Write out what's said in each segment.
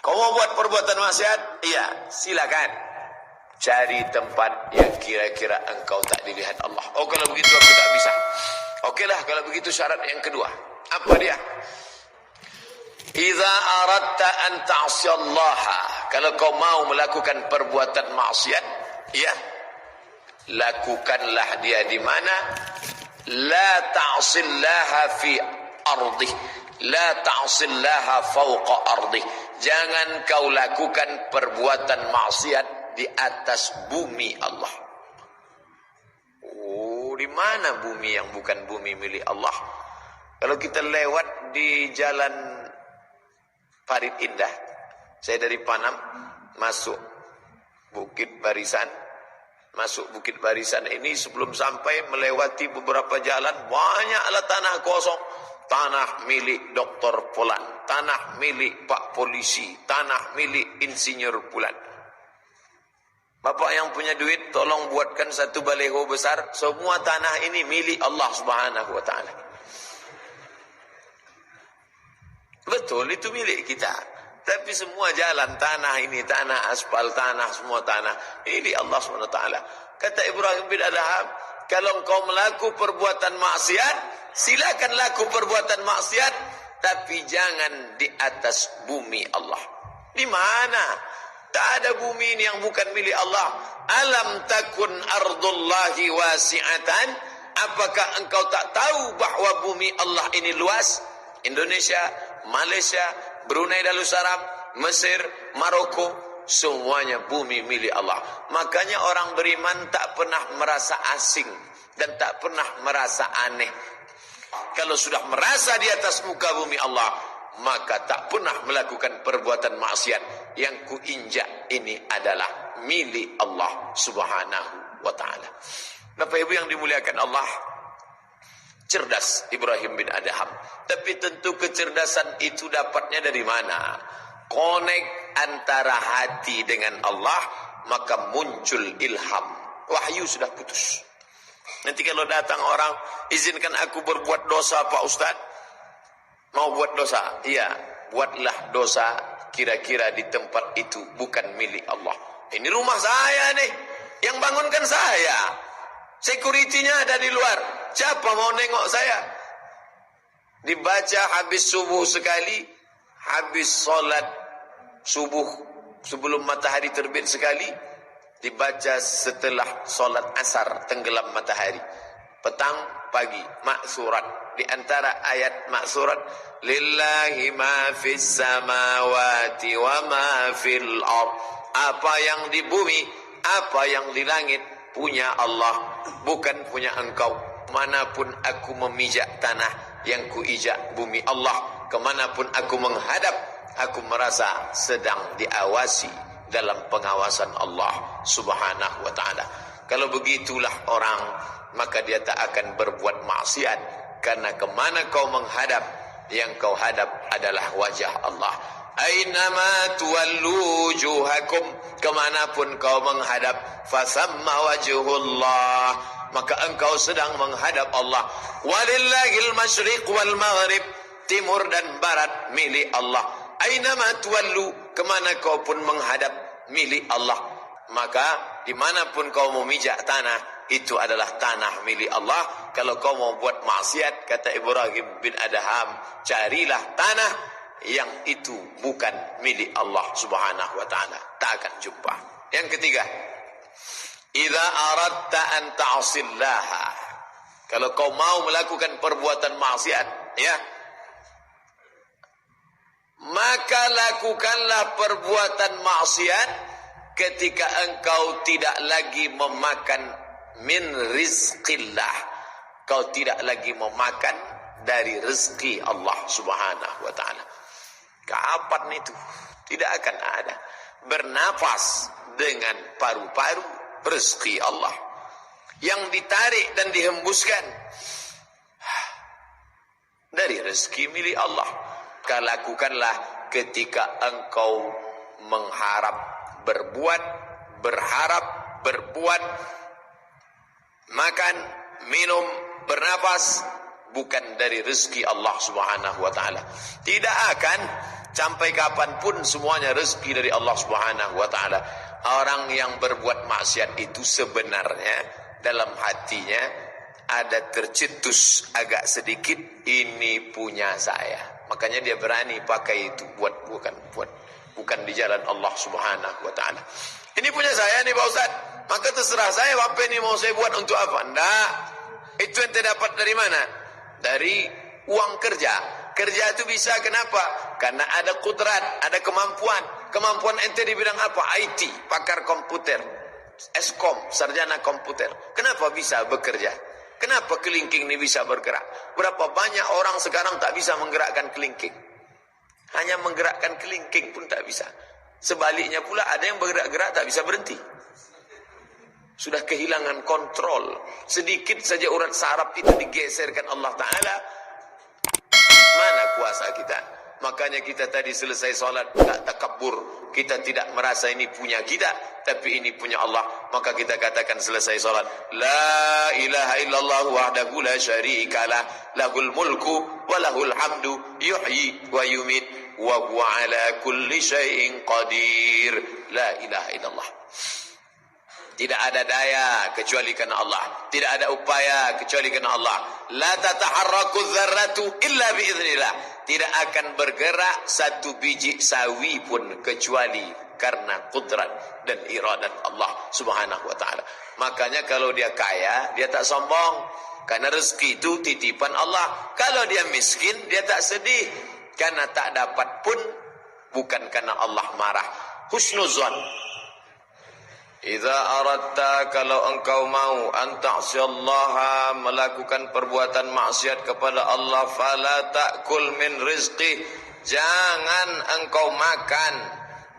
Kau mau buat perbuatan maksiat? Iya, silakan. Cari tempat yang kira-kira engkau tak dilihat Allah. Oh, kalau begitu aku tak bisa. Okeylah, kalau begitu syarat yang kedua. Apa dia? Idza aradta an ta'siyallaha. Kalau kau mau melakukan perbuatan maksiat, ya, lakukanlah dia di mana? La ta'sillaha fi ardih. La ta'sillaha fawqa ardih. Jangan kau lakukan perbuatan maksiat di atas bumi Allah. Oh, di mana bumi yang bukan bumi milik Allah? Kalau kita lewat di jalan Parit Indah, saya dari Panam masuk Bukit Barisan. Masuk Bukit Barisan ini sebelum sampai melewati beberapa jalan, banyaklah tanah kosong. Tanah milik Dr. Polan, tanah milik Pak Polisi, tanah milik Insinyur Bulan. Bapak yang punya duit, tolong buatkan satu baleho besar. Semua tanah ini milik Allah Subhanahu wa ta'ala. Betul, itu milik kita. Tapi semua jalan, tanah ini, tanah aspal, tanah, semua tanah, ini Allah Subhanahu wa ta'ala. Kata Ibrahim bin Adham, kalau engkau melakukan perbuatan maksiat, silakan laku perbuatan maksiat, tapi jangan di atas bumi Allah. Di mana? Tak ada bumi ini yang bukan milik Allah. Alam takun ardullahi wasi'atan. Apakah engkau tak tahu bahwa bumi Allah ini luas? Indonesia, Malaysia, Brunei Darussalam, Mesir, Maroko, semuanya bumi milik Allah. Makanya orang beriman tak pernah merasa asing dan tak pernah merasa aneh. Kalau sudah merasa di atas muka bumi Allah, maka tak pernah melakukan perbuatan maksiat. Yang kuinjak ini adalah milik Allah Subhanahu wa ta'ala. Bapak Ibu yang dimuliakan Allah, cerdas Ibrahim bin Adham. Tapi tentu kecerdasan itu dapatnya dari mana? Connect antara hati dengan Allah, maka muncul ilham. Wahyu sudah putus. Nanti kalau datang orang, izinkan aku berbuat dosa Pak Ustaz. Mau buat dosa? Iya, buatlah dosa kira-kira di tempat itu bukan milik Allah. Ini rumah saya nih, yang bangunkan saya. Security-nya ada di luar. Siapa mau nengok saya? Dibaca habis subuh sekali, habis solat subuh sebelum matahari terbit sekali, dibaca setelah solat asar tenggelam matahari. Petang, pagi, maksurat. Di antara ayat maksurat, lillahi ma fis samawati wa ma fil ard. Apa yang di bumi, apa yang di langit punya Allah, bukan punya engkau. Manapun aku memijak tanah, yang kuijak bumi Allah. Kemanapun aku menghadap, aku merasa sedang diawasi dalam pengawasan Allah Subhanahu wa ta'ala. Kalau begitulah orang, maka dia tak akan berbuat maksiat, karena kemana kau menghadap, yang kau hadap adalah wajah Allah. Ainama tuwallu wujuhakum, kemanapun kau menghadap, fasamma wajhullah, maka engkau sedang menghadap Allah. Walillahil masyriq wal maghrib, timur dan barat milik Allah. Ainama tuwallu, kemana kau pun menghadap, milik Allah. Maka dimanapun kau memijak tanah, itu adalah tanah milik Allah. Kalau kau mau buat maksiat, kata Ibrahim bin Adham, carilah tanah yang itu bukan milik Allah Subhanahu wa ta'ala. Tak akan jumpa. Yang ketiga, idza aradta an ta'sillaha. Kalau kau mau melakukan perbuatan maksiat, ya, maka lakukanlah perbuatan maksiat ketika engkau tidak lagi memakan min rizqillah. Kau tidak lagi memakan dari rezeki Allah Subhanahu wa ta'ala. Kapan itu? Tidak akan ada. Bernafas dengan paru-paru rezeki Allah yang ditarik dan dihembuskan dari rezeki milik Allah. Kau lakukanlah ketika engkau mengharap berbuat, berharap berbuat, makan, minum, bernafas bukan dari rezeki Allah Subhanahu wa taala. Tidak akan sampai kapanpun semuanya rezeki dari Allah Subhanahu wa taala. Orang yang berbuat maksiat itu sebenarnya dalam hatinya ada tercetus agak sedikit, ini punya saya. Makanya dia berani pakai itu bukan di jalan Allah Subhanahu wa taala. Ini punya saya nih Pak Ustaz. Maka terserah saya apa ini mau saya buat untuk apa. Enggak. Itu ente dapat dari mana? Dari uang kerja. Kerja itu bisa kenapa? Karena ada kudrat, ada kemampuan. Kemampuan ente di bidang apa? IT, pakar komputer, Eskom, sarjana komputer. Kenapa bisa bekerja? Kenapa kelingking ini bisa bergerak? Berapa banyak orang sekarang tak bisa menggerakkan kelingking? Hanya menggerakkan kelingking pun tak bisa. Sebaliknya pula ada yang bergerak-gerak tak bisa berhenti. Sudah kehilangan kontrol. Sedikit saja urat saraf itu digeserkan Allah Ta'ala. Mana kuasa kita? Makanya kita tadi selesai sholat tak takabur. Kita tidak merasa ini punya kita, tapi ini punya Allah. Maka kita katakan selesai sholat, La ilaha illallah wahdahu la syarikalah, lahul mulku wa lahul hamdu, yuhyi wa yumit, wa huwa ala kulli syai'in qadir. La ilaha illallah. Tidak ada daya kecuali karena Allah. Tidak ada upaya kecuali karena Allah. La tataharraku dzarratu illa biiznillah. Tidak akan bergerak satu biji sawi pun kecuali karena kudrat dan iradat Allah Subhanahu wa taala. Makanya kalau dia kaya, dia tak sombong karena rezeki itu titipan Allah. Kalau dia miskin, dia tak sedih karena tak dapat pun bukan karena Allah marah. Husnuzan. Idza aradta, kalau engkau mau anta'siyallaha, melakukan perbuatan maksiat kepada Allah, fala ta'kul min rizqi, jangan engkau makan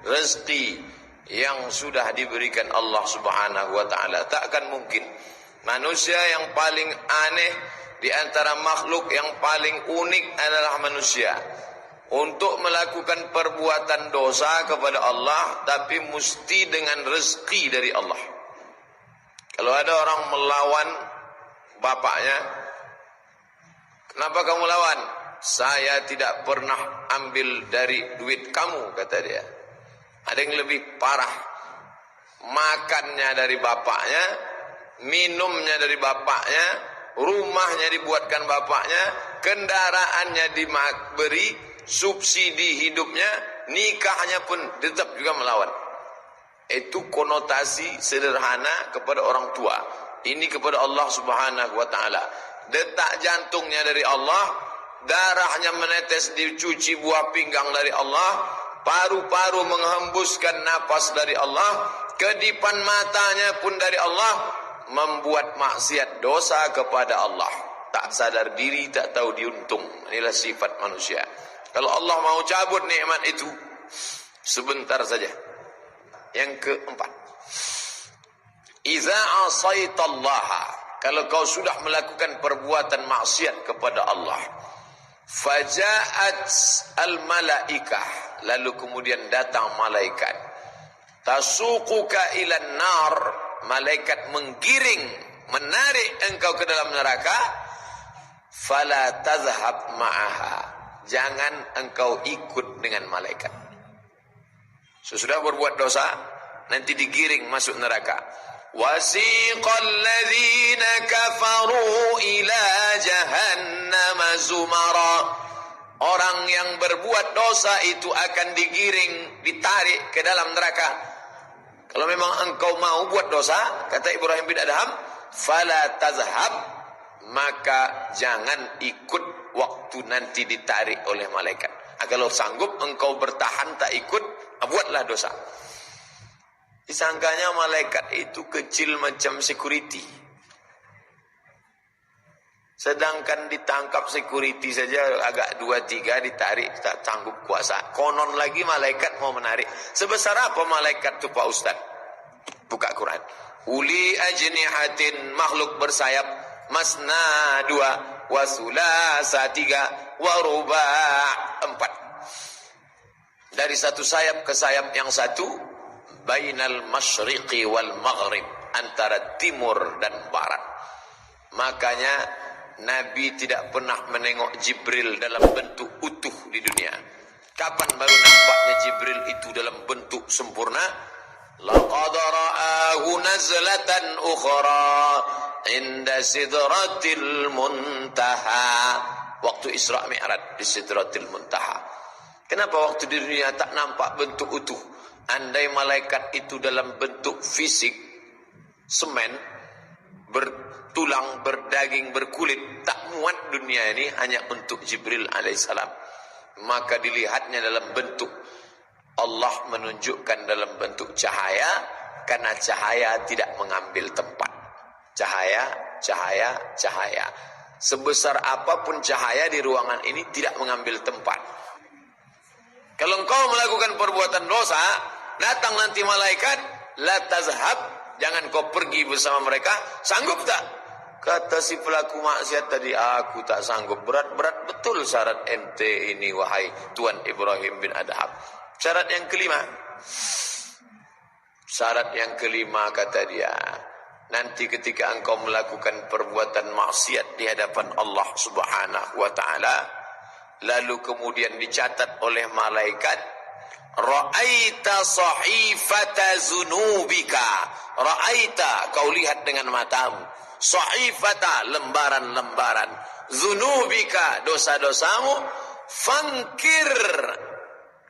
rezeki yang sudah diberikan Allah Subhanahu wa taala. Takkan mungkin. Manusia yang paling aneh di antara makhluk yang paling unik adalah manusia. Untuk melakukan perbuatan dosa kepada Allah, tapi mesti dengan rezeki dari Allah. Kalau ada orang melawan bapaknya, kenapa kamu lawan? Saya tidak pernah ambil dari duit kamu, kata dia. Ada yang lebih parah, makannya dari bapaknya, minumnya dari bapaknya, rumahnya dibuatkan bapaknya, kendaraannya diberi, subsidi hidupnya, nikahnya pun tetap juga melawan. Itu konotasi sederhana kepada orang tua. Ini kepada Allah Subhanahu wa taala. Detak jantungnya dari Allah, darahnya menetes dicuci buah pinggang dari Allah, paru-paru menghembuskan napas dari Allah, kedipan matanya pun dari Allah, membuat maksiat dosa kepada Allah. Tak sadar diri, tak tahu diuntung. Inilah sifat manusia. Kalau Allah mau cabut nikmat itu, sebentar saja. Yang keempat, Iza asaitallaha, kalau kau sudah melakukan perbuatan maksiat kepada Allah, Faja'at al-malaikah, lalu kemudian datang malaikat, Tasuquka ilan nar, malaikat menggiring, menarik engkau ke dalam neraka, Fala tazhab ma'aha, jangan engkau ikut dengan malaikat. Sesudah berbuat dosa, nanti digiring masuk neraka. Wasiqal ladzina kafaru ila jahannam zumara, orang yang berbuat dosa itu akan digiring, ditarik ke dalam neraka. Kalau memang engkau mau buat dosa, kata Ibrahim bin Adham, fala tazhab, maka jangan ikut waktu nanti ditarik oleh malaikat. Kalau sanggup engkau bertahan tak ikut, buatlah dosa. Disangkanya malaikat itu kecil macam security. Sedangkan ditangkap security saja agak 2-3 ditarik, tak sanggup kuasa. Konon lagi malaikat mau menarik. Sebesar apa malaikat itu Pak Ustaz? Buka Quran. Uli ajnihatin, makhluk bersayap, masna 2, wasulasa 3, waruba' 4. Dari satu sayap ke sayap yang satu, bainal masyriqi wal maghrib, antara timur dan barat. Makanya Nabi tidak pernah menengok Jibril dalam bentuk utuh di dunia. Kapan baru nampaknya Jibril itu dalam bentuk sempurna? Laqad ra'ahu nazlatan ukhra inda sidratil muntaha. Waktu Isra Mi'raj di Sidratil Muntaha. Kenapa waktu di dunia tak nampak bentuk utuh? Andai malaikat itu dalam bentuk fisik, semen, bertulang, berdaging, berkulit, tak muat dunia ini hanya untuk Jibril alaihissalam. Maka dilihatnya dalam bentuk, Allah menunjukkan dalam bentuk cahaya, karena cahaya tidak mengambil tempat. Cahaya, cahaya, cahaya. Sebesar apapun cahaya di ruangan ini tidak mengambil tempat. Kalau engkau melakukan perbuatan dosa, datang nanti malaikat, la tazhab, jangan kau pergi bersama mereka, sanggup tak? Kata si pelaku maksiat tadi, aku tak sanggup. Berat-berat betul syarat ente ini, wahai Tuan Ibrahim bin Adham. Syarat yang kelima. Syarat yang kelima kata dia, nanti ketika engkau melakukan perbuatan maksiat di hadapan Allah Subhanahu wa taala, lalu kemudian dicatat oleh malaikat, ra'aita sahifata zunubika. Ra'aita, kau lihat dengan matamu. Sahifata, lembaran-lembaran. Zunubika, dosa-dosamu. Fankir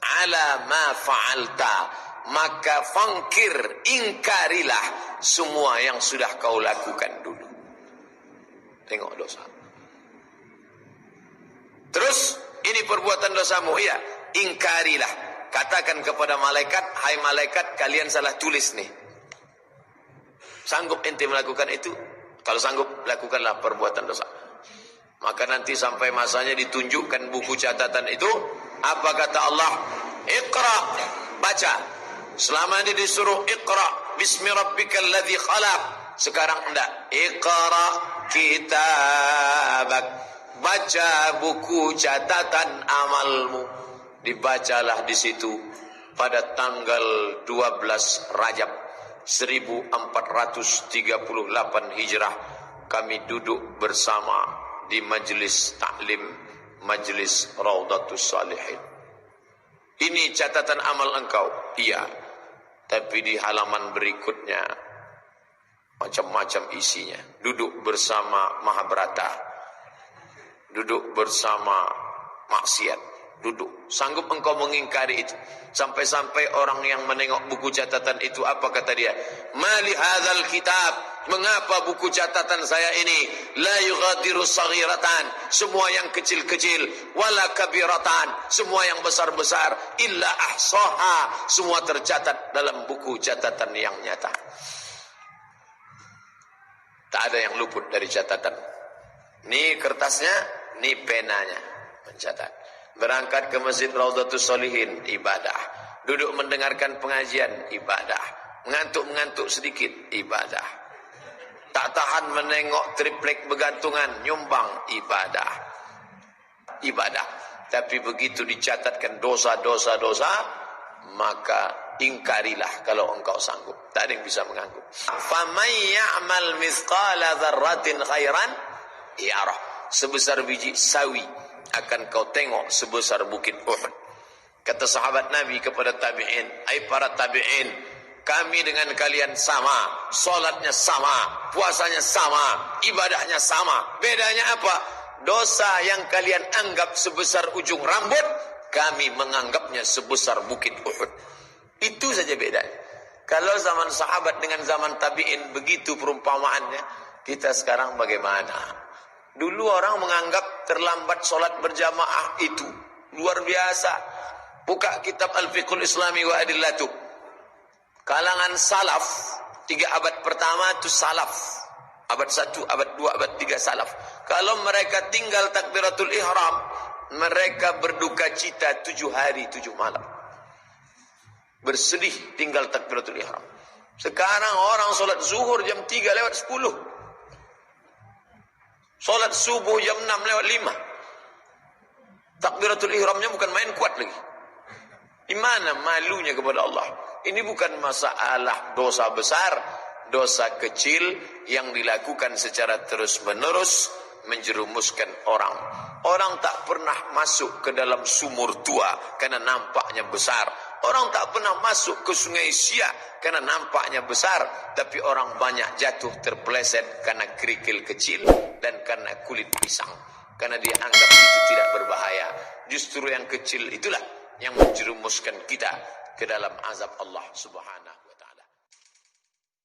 ala ma fa'alta. Maka fankir, ingkarilah semua yang sudah kau lakukan dulu. Tengok dosa. Terus, ini perbuatan dosamu. Iya, ingkarilah. Katakan kepada malaikat, hai malaikat, kalian salah tulis nih. Sanggup ente melakukan itu? Kalau sanggup, lakukanlah perbuatan dosa. Maka nanti sampai masanya ditunjukkan buku catatan itu. Apa kata Allah? Iqra, baca. Selama ini disuruh Iqra, bismi rabbikal ladzi khalaq. Sekarang enggak. Iqra kitabak. Baca buku catatan amalmu. Dibacalah di situ pada tanggal 12 Rajab 1438 Hijrah kami duduk bersama di majelis taklim, majelis Raudatus Salihin. Ini catatan amal engkau. Iya. Tapi di halaman berikutnya macam-macam isinya. Duduk bersama Mahabharata. Duduk bersama maksiat. Duduk. Sanggup engkau mengingkari itu? Sampai-sampai orang yang menengok buku catatan itu, apa kata dia? Mali hadzal kitab, mengapa buku catatan saya ini la yughadiru saghiratan, semua yang kecil-kecil, wala kabiratan, semua yang besar-besar, illa ahsaha, semua tercatat dalam buku catatan yang nyata. Tak ada yang luput dari catatan. Ini kertasnya, ini penanya mencatat. Berangkat ke Masjid Raudatus Shalihin, ibadah. Duduk mendengarkan pengajian, ibadah. Mengantuk-mengantuk sedikit, ibadah. Tak tahan menengok triplek bergantungan, nyumbang, ibadah. Ibadah. Tapi begitu dicatatkan dosa-dosa, maka ingkarilah kalau engkau sanggup. Tak ada yang bisa mengangguk. Faman ya'mal mithqala dzarratin khairan yarah. Sebesar biji sawi akan kau tengok sebesar bukit Uhud. Kata sahabat Nabi kepada tabi'in, ai para tabi'in, kami dengan kalian sama, solatnya sama, puasanya sama, ibadahnya sama. Bedanya apa? Dosa yang kalian anggap sebesar ujung rambut, kami menganggapnya sebesar bukit Uhud. Itu saja bedanya. Kalau zaman sahabat dengan zaman tabi'in begitu perumpamaannya, kita sekarang bagaimana? Dulu orang menganggap terlambat solat berjamaah itu luar biasa. Buka kitab Al-Fiqhul Islami wa Adillatuh. Kalangan salaf, 3 abad pertama itu salaf. Abad 1, abad 2, abad 3 salaf. Kalau mereka tinggal takbiratul ihram, mereka berduka cita 7 hari 7 malam. Bersedih tinggal takbiratul ihram. Sekarang orang solat zuhur jam 3 lewat 10. Solat subuh jam 6 lewat 5. Takbiratul ihramnya bukan main kuat lagi. Di mana malunya kepada Allah? Ini bukan masalah dosa besar, dosa kecil yang dilakukan secara terus-menerus menjerumuskan orang. Orang tak pernah masuk ke dalam sumur tua karena nampaknya besar. Orang tak pernah masuk ke sungai Siak karena nampaknya besar. Tapi orang banyak jatuh terpeleset karena kerikil kecil dan karena kulit pisang. Karena dia anggap itu tidak berbahaya. Justru yang kecil itulah yang menjerumuskan kita ke dalam azab Allah Subhanahu